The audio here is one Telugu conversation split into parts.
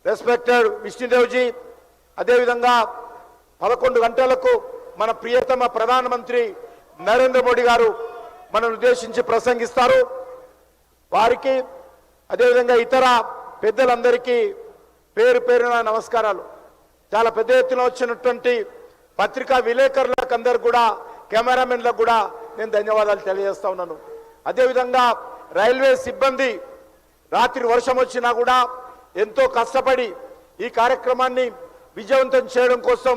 రెస్పెక్టెడ్ విష్ణుదేవ్జీ, అదేవిధంగా 11 గంటలకు మన ప్రియతమ ప్రధానమంత్రి నరేంద్ర మోడీ గారు మనల్ని ఉద్దేశించి ప్రసంగిస్తారు. వారికి అదేవిధంగా ఇతర పెద్దలందరికీ పేరు పేరున నమస్కారాలు. చాలా పెద్ద ఎత్తున వచ్చినటువంటి పత్రికా విలేకరులకు అందరు కూడా, కెమెరామెన్లకు కూడా నేను ధన్యవాదాలు తెలియజేస్తా ఉన్నాను. అదేవిధంగా రైల్వే సిబ్బంది రాత్రి వర్షం వచ్చినా కూడా ఎంతో కష్టపడి ఈ కార్యక్రమాన్ని విజయవంతం చేయడం కోసం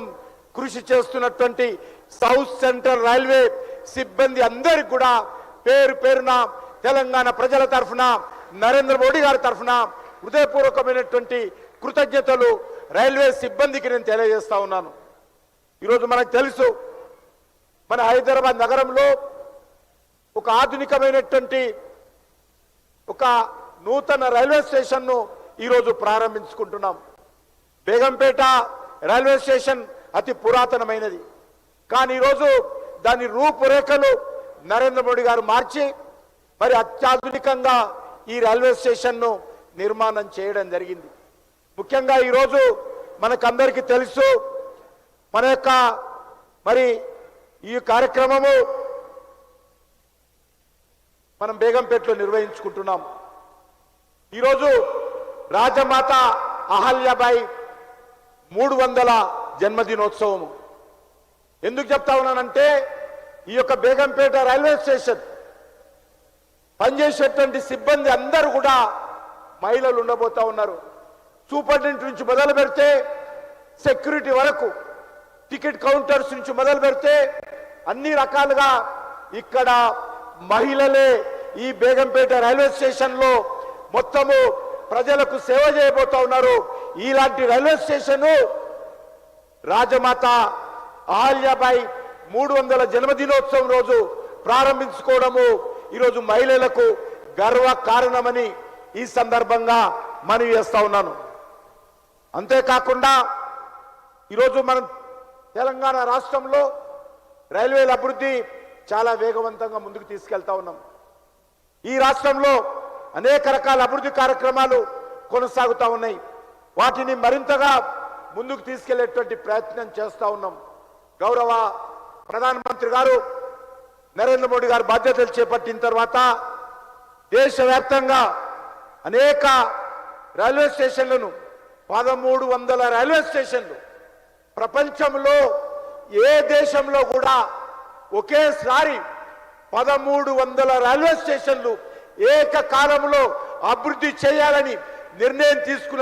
కృషి చేస్తున్నటువంటి సౌత్ సెంట్రల్ రైల్వే సిబ్బంది అందరికీ కూడా పేరు పేరున తెలంగాణ ప్రజల తరఫున, నరేంద్ర మోడీ గారి తరఫున హృదయపూర్వకమైనటువంటి కృతజ్ఞతలు రైల్వే సిబ్బందికి నేను తెలియజేస్తా ఉన్నాను. ఈరోజు మనకు తెలుసు, మన హైదరాబాద్ నగరంలో ఒక ఆధునికమైనటువంటి ఒక నూతన రైల్వే స్టేషన్ను ఈరోజు ప్రారంభించుకుంటున్నాం. బేగంపేట రైల్వే స్టేషన్ అతి పురాతనమైనది, కానీ ఈరోజు దాని రూపురేఖలు నరేంద్ర మోడీ గారు మార్చి మరి అత్యాధునికంగా ఈ రైల్వే స్టేషన్ను నిర్మాణం చేయడం జరిగింది. ముఖ్యంగా ఈరోజు మనకందరికీ తెలుసు, మన యొక్క మరి ఈ కార్యక్రమము మనం బేగంపేటలో నిర్వహించుకుంటున్నాం. ఈరోజు రాజమాత అహల్యాబాయి 300వ జన్మదినోత్సవము. ఎందుకు చెప్తా ఉన్నానంటే, ఈ యొక్క బేగంపేట రైల్వే స్టేషన్ పనిచేసేటువంటి సిబ్బంది అందరూ కూడా మహిళలు ఉండబోతా ఉన్నారు. సూపరింటెండెంట్ నుంచి మొదలు పెడితే సెక్యూరిటీ వరకు, టికెట్ కౌంటర్స్ నుంచి మొదలు పెడితే అన్ని రకాలుగా ఇక్కడ మహిళలే ఈ బేగంపేట రైల్వే స్టేషన్ లో మొత్తము ప్రజలకు సేవ చేయబోతా ఉన్నారు. ఇలాంటి రైల్వే స్టేషన్ రాజమాత అహల్యాబాయి 300వ జన్మదినోత్సవం రోజు ప్రారంభించుకోవడము ఈరోజు మహిళలకు గర్వ కారణమని ఈ సందర్భంగా మనవి చేస్తా ఉన్నాను. అంతేకాకుండా ఈరోజు మనం తెలంగాణ రాష్ట్రంలో రైల్వేల అభివృద్ధి చాలా వేగవంతంగా ముందుకు తీసుకెళ్తా ఉన్నాం. ఈ రాష్ట్రంలో అనేక రకాల అభివృద్ధి కార్యక్రమాలు కొనసాగుతూ ఉన్నాయి. వాటిని మరింతగా ముందుకు తీసుకెళ్లేటువంటి ప్రయత్నం చేస్తూ ఉన్నాం. గౌరవ ప్రధానమంత్రి గారు నరేంద్ర మోడీ గారు బాధ్యతలు చేపట్టిన తర్వాత దేశవ్యాప్తంగా అనేక రైల్వే స్టేషన్లను 1300 రైల్వే స్టేషన్లు ప్రపంచంలో ఏ దేశంలో కూడా ఒకేసారి 1300 రైల్వే స్టేషన్లు ఏకకాలంలో అభివృద్ధి చేయాలని నిర్ణయం తీసుకున్న